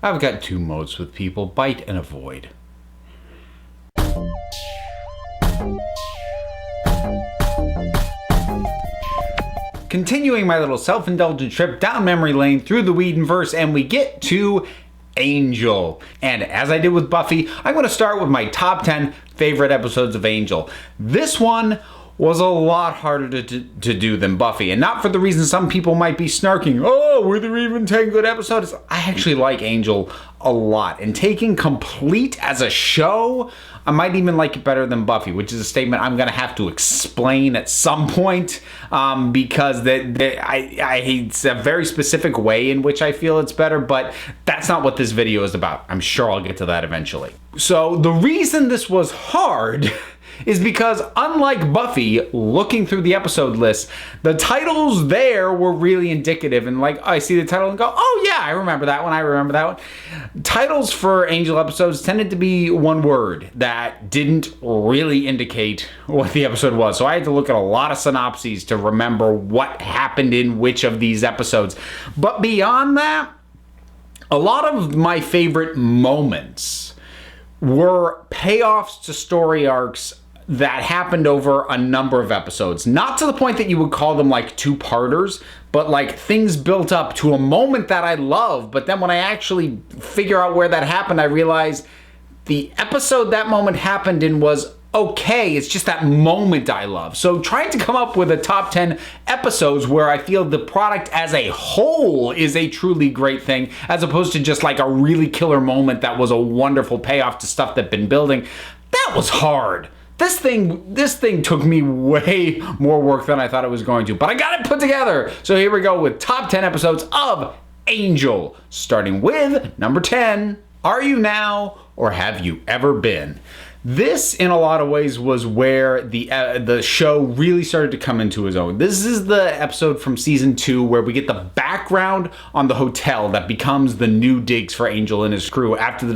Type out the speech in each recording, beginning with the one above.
I've got two modes with people, bite and avoid. Continuing my little self-indulgent trip down memory lane through the Whedonverse, and we get to Angel. And as I did with Buffy, I'm going to start with my top 10 favorite episodes of Angel. This one was a lot harder to do than Buffy, and not for the reason some people might be snarking, oh, were there even 10 good episodes? I actually like Angel a lot, and taken complete as a show, I might even like it better than Buffy, which is a statement I'm going to have to explain at some point, because it's a very specific way in which I feel it's better, but that's not what this video is about. I'm sure I'll get to that eventually. So the reason this was hard is because, unlike Buffy, looking through the episode list, the titles there were really indicative, and like, I see the title and go, oh yeah, I remember that one. Titles for Angel episodes tended to be one word that didn't really indicate what the episode was, so I had to look at a lot of synopses to remember what happened in which of these episodes. But beyond that, a lot of my favorite moments were payoffs to story arcs that happened over a number of episodes. Not to the point that you would call them like two-parters, but like things built up to a moment that I love, but then when I actually figure out where that happened, I realize the episode that moment happened in was okay, it's just that moment I love. So trying to come up with a top 10 episodes where I feel the product as a whole is a truly great thing, as opposed to just like a really killer moment that was a wonderful payoff to stuff that's been building, that was hard. This thing took me way more work than I thought it was going to, but I got it put together. So here we go with top 10 episodes of Angel, starting with number 10, Are You Now or Have You Ever Been? This, in a lot of ways, was where the show really started to come into its own. This is the episode from season 2 where we get the background on the hotel that becomes the new digs for Angel and his crew after the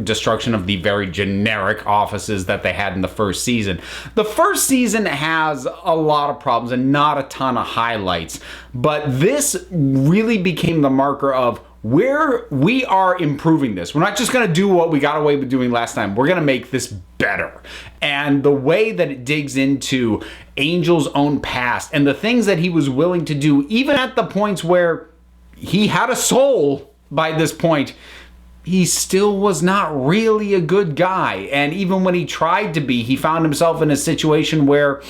destruction of the very generic offices that they had in the first season. The first season has a lot of problems and not a ton of highlights, but this really became the marker of where we are improving this. We're not just going to do what we got away with doing last time. We're going to make this better. And the way that it digs into Angel's own past and the things that he was willing to do, even at the points where he had a soul by this point, he still was not really a good guy. And even when he tried to be, he found himself in a situation where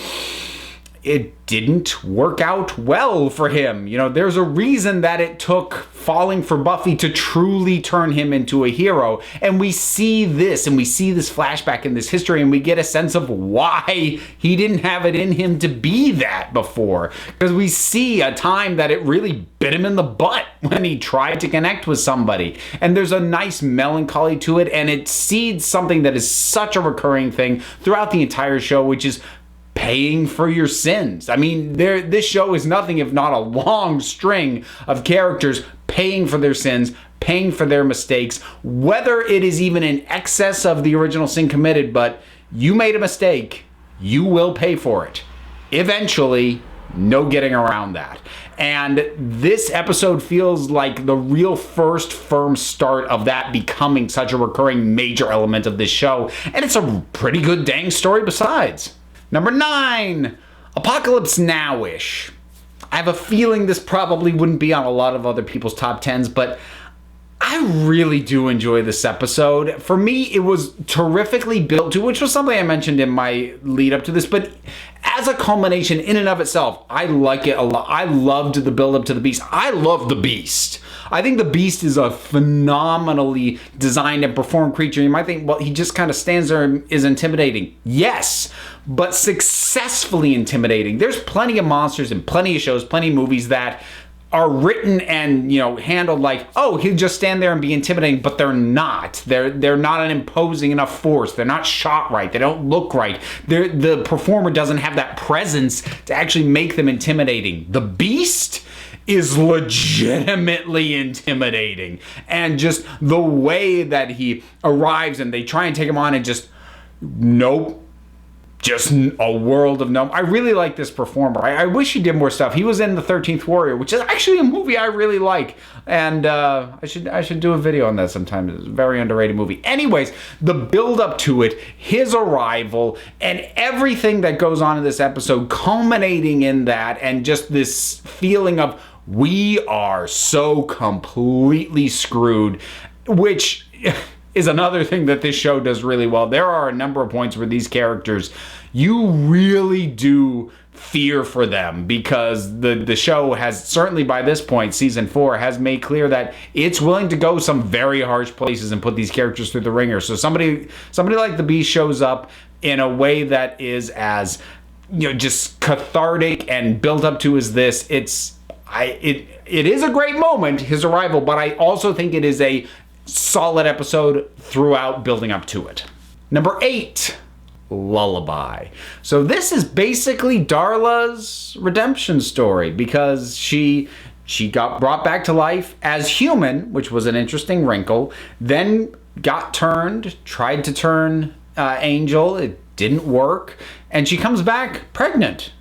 it didn't work out well for him. You know, there's a reason that it took falling for Buffy to truly turn him into a hero. And we see this flashback in this history, and we get a sense of why he didn't have it in him to be that before. Because we see a time that it really bit him in the butt when he tried to connect with somebody. And there's a nice melancholy to it, and it seeds something that is such a recurring thing throughout the entire show, which is paying for your sins. I mean, this show is nothing if not a long string of characters paying for their sins, paying for their mistakes, whether it is even in excess of the original sin committed, but you made a mistake, you will pay for it. Eventually, no getting around that. And this episode feels like the real first firm start of that becoming such a recurring major element of this show, and it's a pretty good dang story besides. Number 9, Apocalypse Now-ish. I have a feeling this probably wouldn't be on a lot of other people's top 10s, but I really do enjoy this episode. For me, it was terrifically built to, which was something I mentioned in my lead up to this, but as a culmination in and of itself, I like it a lot. I loved the build up to the Beast. I love the Beast. I think the Beast is a phenomenally designed and performed creature. You might think, well, he just kind of stands there and is intimidating. Yes, but successfully intimidating. There's plenty of monsters and plenty of shows, plenty of movies that are written and, you know, handled like, oh, he'll just stand there and be intimidating, but they're not. They're not an imposing enough force. They're not shot right. They don't look right. The performer doesn't have that presence to actually make them intimidating. The Beast is legitimately intimidating, and just the way that he arrives and they try and take him on and just, nope, just a world of I really like this performer. I wish he did more stuff. He was in The 13th Warrior, which is actually a movie I really like. And I should do a video on that sometime. It's a very underrated movie. Anyways, the build up to it, his arrival, and everything that goes on in this episode culminating in that, and just this feeling of we are so completely screwed, which is another thing that this show does really well. There are a number of points where these characters, you really do fear for them, because the show has, certainly by this point, season 4, has made clear that it's willing to go some very harsh places and put these characters through the ringer. So somebody like the Beast shows up in a way that is as, just cathartic and built up to as this. It is a great moment, his arrival, but I also think it is a solid episode throughout building up to it. Number 8, Lullaby. So this is basically Darla's redemption story, because she got brought back to life as human, which was an interesting wrinkle, then tried to turn Angel. It didn't work, and she comes back pregnant,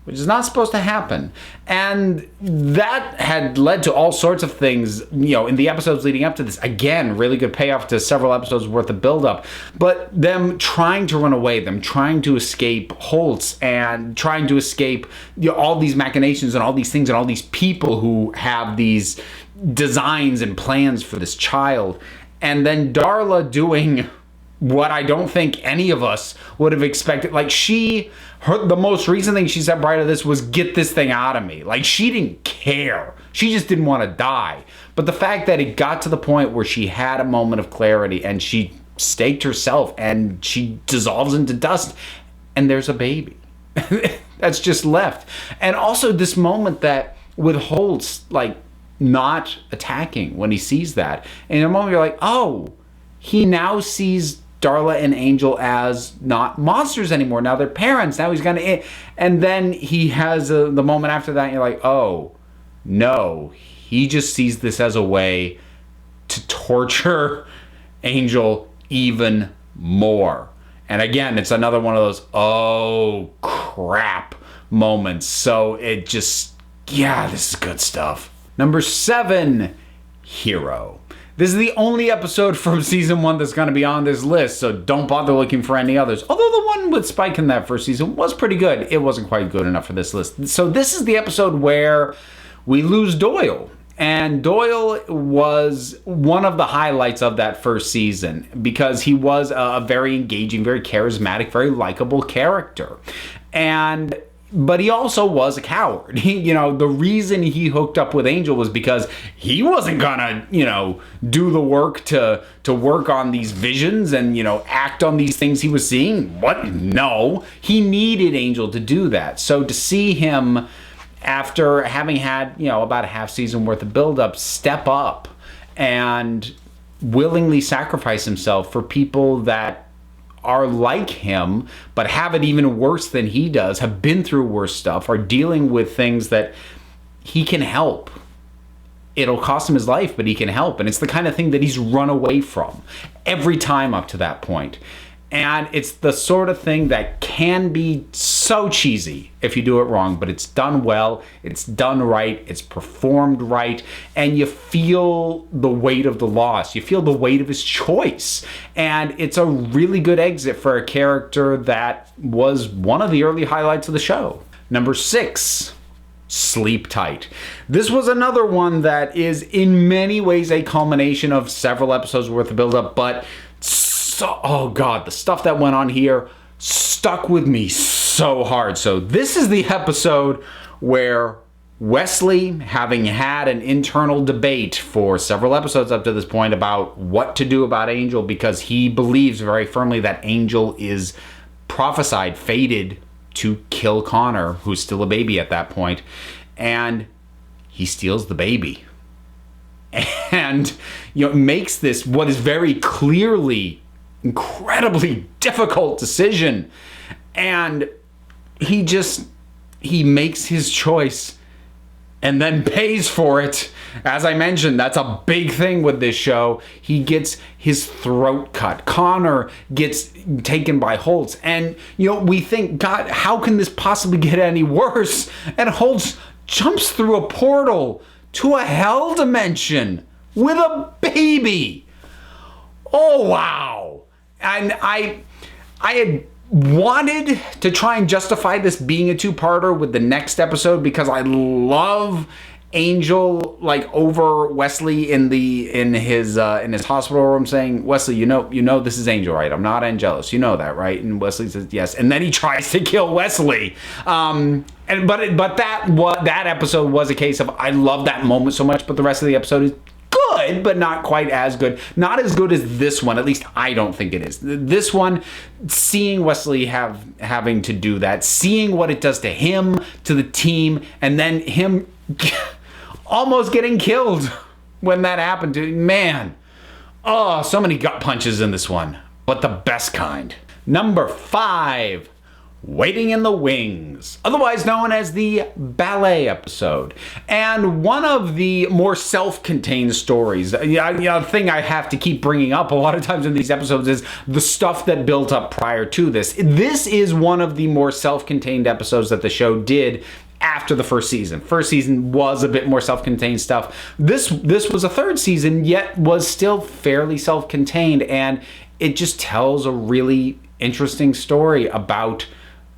which is not supposed to happen. And that had led to all sorts of things, in the episodes leading up to this. Again, really good payoff to several episodes worth of buildup. But them trying to run away, them trying to escape Holtz, and trying to escape all these machinations and all these things and all these people who have these designs and plans for this child. And then Darla doing what I don't think any of us would have expected. Like, the most recent thing she said prior to this was, get this thing out of me. Like, she didn't care. She just didn't want to die. But the fact that it got to the point where she had a moment of clarity and she staked herself and she dissolves into dust, and there's a baby that's just left. And also this moment that with Holtz, not attacking when he sees that. And in a moment you're like, oh, he now sees Darla and Angel as not monsters anymore. Now they're parents. Now he's gonna, and then he has the moment after that, and you're like, oh no, he just sees this as a way to torture Angel even more. And again, it's another one of those oh crap moments. So it just, this is good stuff. Number 7, Hero. This is the only episode from season 1 that's going to be on this list, so don't bother looking for any others. Although the one with Spike in that first season was pretty good, it wasn't quite good enough for this list. So this is the episode where we lose Doyle. And Doyle was one of the highlights of that first season, because he was a very engaging, very charismatic, very likable character. But he also was a coward. The reason he hooked up with Angel was because he wasn't gonna, do the work to work on these visions and, act on these things he was seeing. What? No. He needed Angel to do that. So to see him, after having had, about a half season worth of build-up, step up and willingly sacrifice himself for people that are like him, but have it even worse than he does, have been through worse stuff, are dealing with things that he can help. It'll cost him his life, but he can help. And it's the kind of thing that he's run away from every time up to that point. And it's the sort of thing that can be so cheesy if you do it wrong, but it's done well, it's done right, it's performed right, and you feel the weight of the loss. You feel the weight of his choice. And it's a really good exit for a character that was one of the early highlights of the show. Number 6, Sleep Tight. This was another one that is in many ways a culmination of several episodes worth of build-up, but oh god, the stuff that went on here stuck with me so hard. So this is the episode where Wesley, having had an internal debate for several episodes up to this point about what to do about Angel, because he believes very firmly that Angel is prophesied, fated to kill Connor, who's still a baby at that point, and he steals the baby. And makes this what is very clearly incredibly difficult decision, and he makes his choice and then pays for it. As I mentioned, that's a big thing with this show. He gets his throat cut. Connor gets taken by Holtz. And, we think, God, how can this possibly get any worse? And Holtz jumps through a portal to a hell dimension with a baby. Oh, wow. And I had wanted to try and justify this being a two-parter with the next episode because I love Angel over Wesley in his hospital room saying, Wesley, you know this is Angel, right? I'm not Angelus. You know that, right? And Wesley says yes. And then he tries to kill Wesley. But that episode was a case of I love that moment so much, but the rest of the episode is good, but not quite as good. Not as good as this one. At least I don't think it is. This one, seeing Wesley having to do that, seeing what it does to him, to the team, and then him almost getting killed when that happened to him. Man. Oh, so many gut punches in this one, but the best kind. Number 5. Waiting in the Wings, otherwise known as the ballet episode. And one of the more self-contained stories, the thing I have to keep bringing up a lot of times in these episodes is the stuff that built up prior to this. This is one of the more self-contained episodes that the show did after the first season. First season was a bit more self-contained stuff. This was a third season, yet was still fairly self-contained, and it just tells a really interesting story about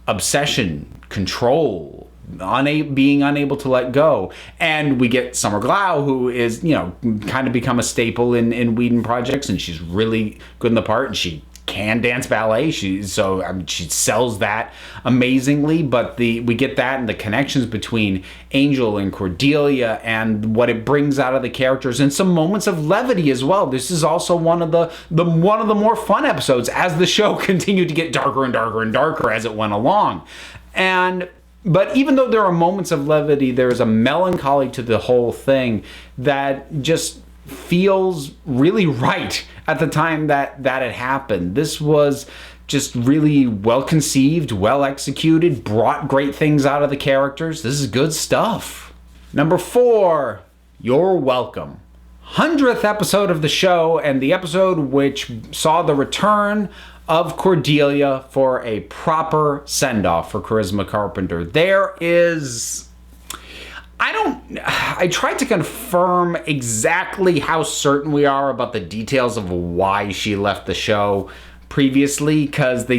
obsession, control, being unable to let go. And we get Summer Glau, who is, kind of become a staple in Whedon projects, and she's really good in the part, and she can dance ballet. She sells that amazingly, but we get that and the connections between Angel and Cordelia and what it brings out of the characters, and some moments of levity as well. This is also one of the more fun episodes as the show continued to get darker and darker and darker as it went along. But even though there are moments of levity, there is a melancholy to the whole thing that just feels really right at the time that it happened. This was just really well conceived, well executed, brought great things out of the characters. This is good stuff. Number 4, You're Welcome. 100th episode of the show, and the episode which saw the return of Cordelia for a proper send-off for Charisma Carpenter. I tried to confirm exactly how certain we are about the details of why she left the show previously, because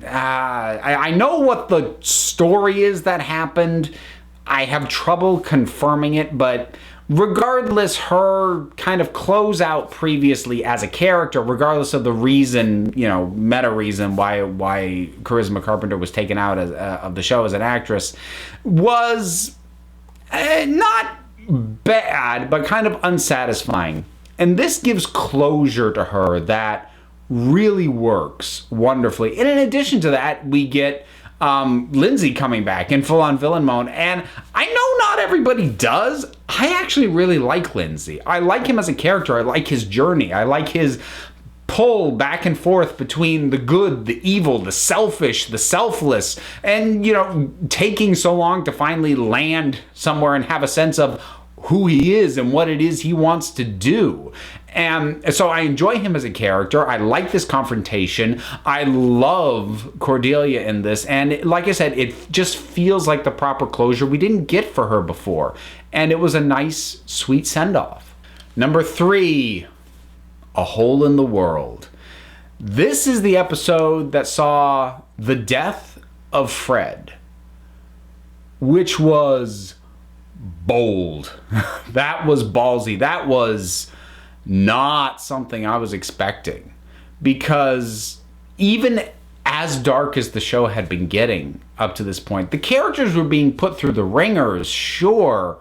I know what the story is that happened. I have trouble confirming it, but regardless, her kind of closeout previously as a character, regardless of the reason, meta reason why Charisma Carpenter was taken out of the show as an actress, was not bad, but kind of unsatisfying. And this gives closure to her that really works wonderfully. And in addition to that, we get Lindsay coming back in full-on villain mode. And I know not everybody does. I actually really like Lindsay. I like him as a character. I like his journey. I like his pull back and forth between the good, the evil, the selfish, the selfless, and, taking so long to finally land somewhere and have a sense of who he is and what it is he wants to do. And so I enjoy him as a character. I like this confrontation. I love Cordelia in this. And like I said, it just feels like the proper closure we didn't get for her before. And it was a nice, sweet send-off. Number 3, A Hole in the World. This is the episode that saw the death of Fred, which was bold. That was ballsy. That was not something I was expecting, because even as dark as the show had been getting up to this point, the characters were being put through the ringers, sure,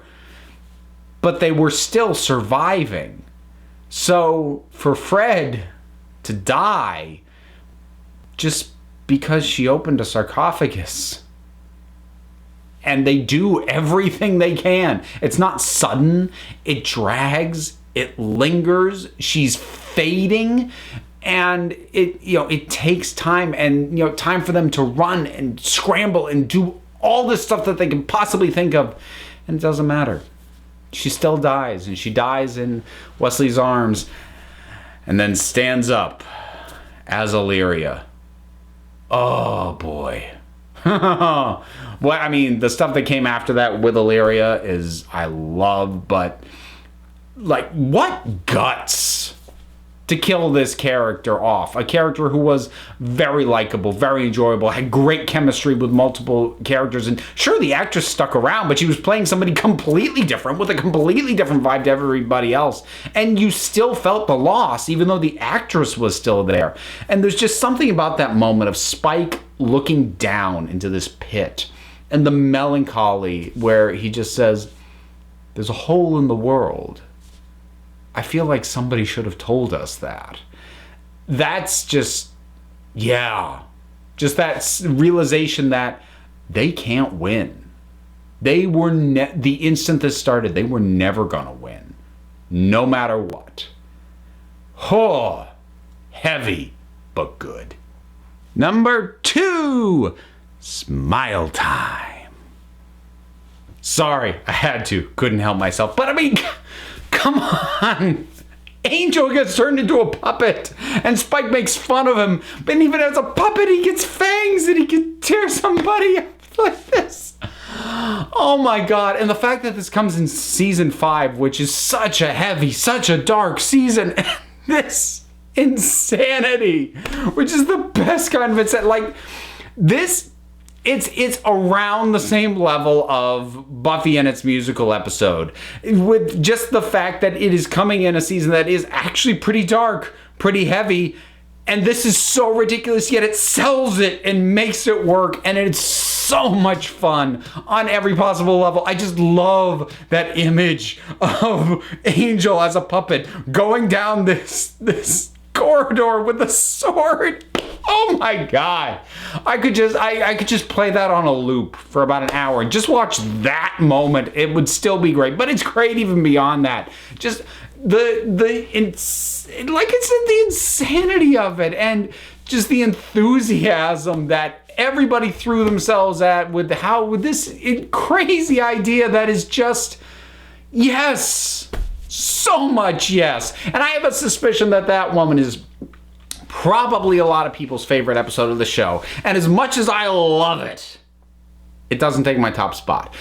but they were still surviving. So for Fred to die just because she opened a sarcophagus, and they do everything they can. It's not sudden. It drags. It lingers. She's fading, and it takes time, and time for them to run and scramble and do all this stuff that they can possibly think of. and it doesn't matter. She still dies, and she dies in Wesley's arms, and then stands up as Illyria. Oh boy. Well, I mean, the stuff that came after that with Illyria is I love, but like, what guts to kill this character off. A character who was very likable, very enjoyable, had great chemistry with multiple characters. And sure, the actress stuck around, but she was playing somebody completely different with a completely different vibe to everybody else. And you still felt the loss, even though the actress was still there. And there's just something about that moment of Spike looking down into this pit and the melancholy where he just says, there's a hole in the world. I feel like somebody should have told us that. That's just, yeah. Just that realization that they can't win. They were, the instant this started, they were never going to win. No matter what. Oh, heavy, but good. Number 2, Smile Time. Sorry, I had to. Couldn't help myself. But I mean, come on. Angel gets turned into a puppet, and Spike makes fun of him. But even as a puppet, he gets fangs, and he can tear somebody up like this. Oh my God. And the fact that this comes in season 5, which is such a heavy, such a dark season, this insanity, which is the best kind of insanity. Like, this, it's around the same level of Buffy and its musical episode, with just the fact that it is coming in a season that is actually pretty dark, pretty heavy, and this is so ridiculous, yet it sells it and makes it work, and it's so much fun on every possible level. I just love that image of Angel as a puppet going down this corridor with a sword. Oh my God. I could just play that on a loop for about an hour and just watch that moment. It would still be great, but it's great even beyond that. Just the insanity of it, and just the enthusiasm that everybody threw themselves at with this crazy idea that is just, yes, so much yes. And I have a suspicion that woman is probably a lot of people's favorite episode of the show. And as much as I love it, it doesn't take my top spot.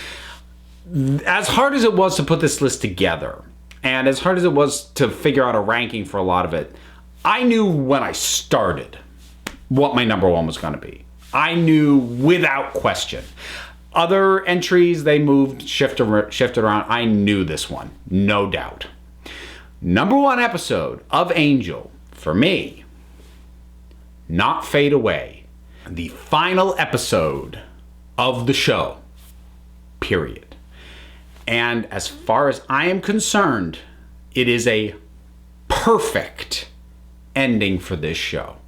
As hard as it was to put this list together, and as hard as it was to figure out a ranking for a lot of it, I knew when I started what my number 1 was going to be. I knew without question. Other entries, they moved, shifted around. I knew this one, no doubt. Number 1 episode of Angel, for me, Not Fade Away. The final episode of the show, period. And as far as I am concerned, it is a perfect ending for this show.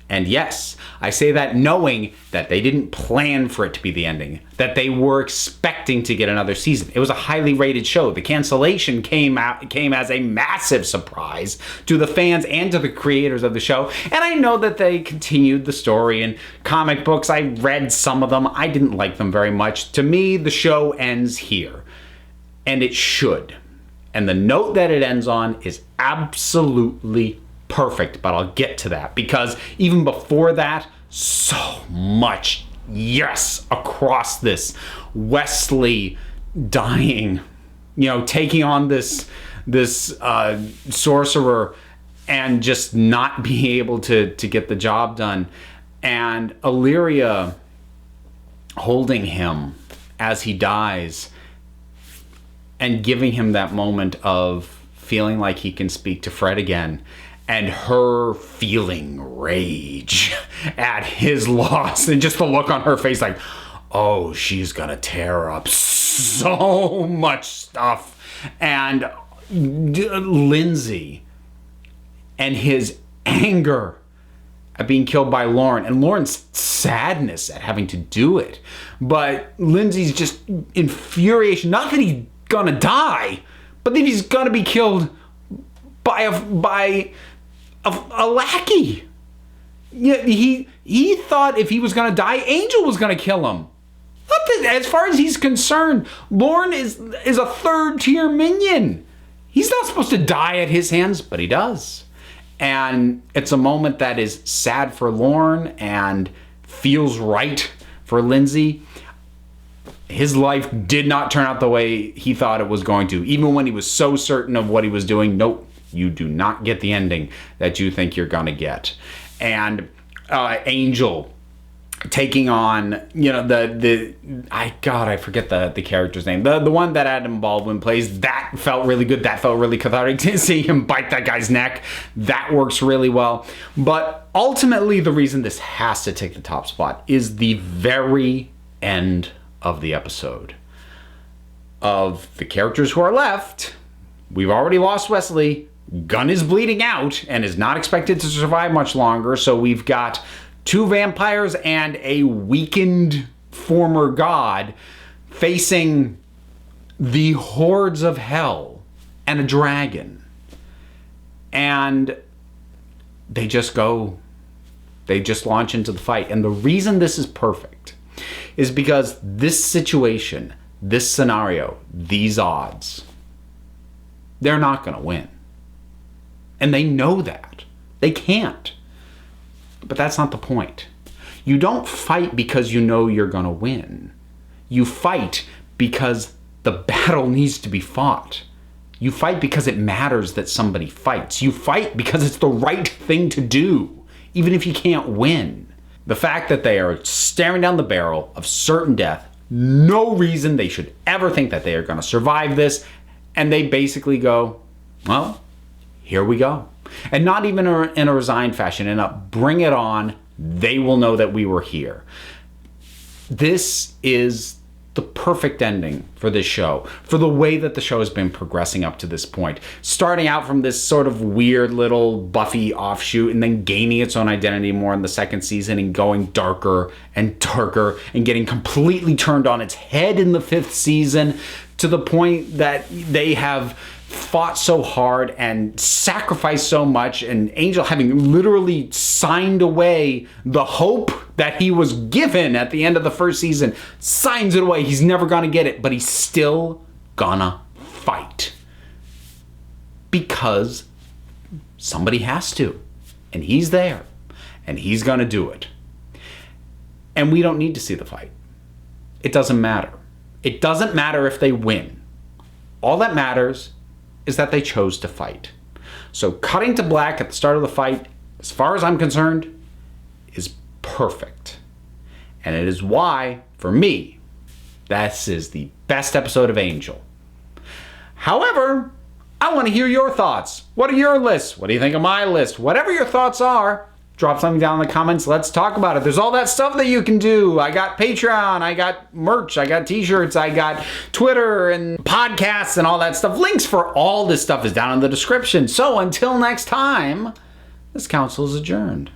And yes, I say that knowing that they didn't plan for it to be the ending, that they were expecting to get another season. It was a highly rated show. The cancellation came as a massive surprise to the fans and to the creators of the show. And I know that they continued the story in comic books. I read some of them. I didn't like them very much. To me, the show ends here. And it should. And the note that it ends on is absolutely perfect, but I'll get to that, because even before that, so much yes across this. Wesley dying, taking on this sorcerer and just not being able to get the job done, and Illyria holding him as he dies and giving him that moment of feeling like he can speak to Fred again, and her feeling rage at his loss, and just the look on her face like, oh, she's gonna tear up so much stuff. And Lindsay and his anger at being killed by Lauren, and Lauren's sadness at having to do it, but Lindsay's just infuriation, not that he's gonna die, but that he's gonna be killed by a lackey. Yeah, he thought if he was gonna die, Angel was gonna kill him. As far as he's concerned, Lorne is a third-tier minion. He's not supposed to die at his hands, but he does. And it's a moment that is sad for Lorne and feels right for Lindsay. His life did not turn out the way he thought it was going to. Even when he was so certain of what he was doing, nope, you do not get the ending that you think you're going to get. And Angel taking on, I forget the character's name. The one that Adam Baldwin plays, that felt really good. That felt really cathartic to see him bite that guy's neck. That works really well. But ultimately, the reason this has to take the top spot is the very end of the episode. Of the characters who are left, we've already lost Wesley. Gunn is bleeding out and is not expected to survive much longer. So we've got 2 vampires and a weakened former god facing the hordes of hell and a dragon. And they just launch into the fight. And the reason this is perfect is because this situation, this scenario, these odds, they're not going to win. And they know that. They can't. But that's not the point. You don't fight because you know you're going to win. You fight because the battle needs to be fought. You fight because it matters that somebody fights. You fight because it's the right thing to do, even if you can't win. The fact that they are staring down the barrel of certain death, no reason they should ever think that they are going to survive this, and they basically go, well, here we go. And not even in a resigned fashion, in a bring it on, they will know that we were here. This is the perfect ending for this show, for the way that the show has been progressing up to this point. Starting out from this sort of weird little Buffy offshoot and then gaining its own identity more in the second season and going darker and darker and getting completely turned on its head in the 5th season to the point that they have fought so hard and sacrificed so much, and Angel having literally signed away the hope that he was given at the end of the 1st season, signs it away. He's never gonna get it, but he's still gonna fight. Because somebody has to. And he's there. And he's gonna do it. And we don't need to see the fight. It doesn't matter. It doesn't matter if they win. All that matters is that they chose to fight. So cutting to black at the start of the fight, as far as I'm concerned, is perfect. And it is why, for me, this is the best episode of Angel. However, I want to hear your thoughts. What are your lists? What do you think of my list? Whatever your thoughts are, drop something down in the comments. Let's talk about it. There's all that stuff that you can do. I got Patreon, I got merch, I got t-shirts, I got Twitter and podcasts and all that stuff. Links for all this stuff is down in the description. So until next time, this council is adjourned.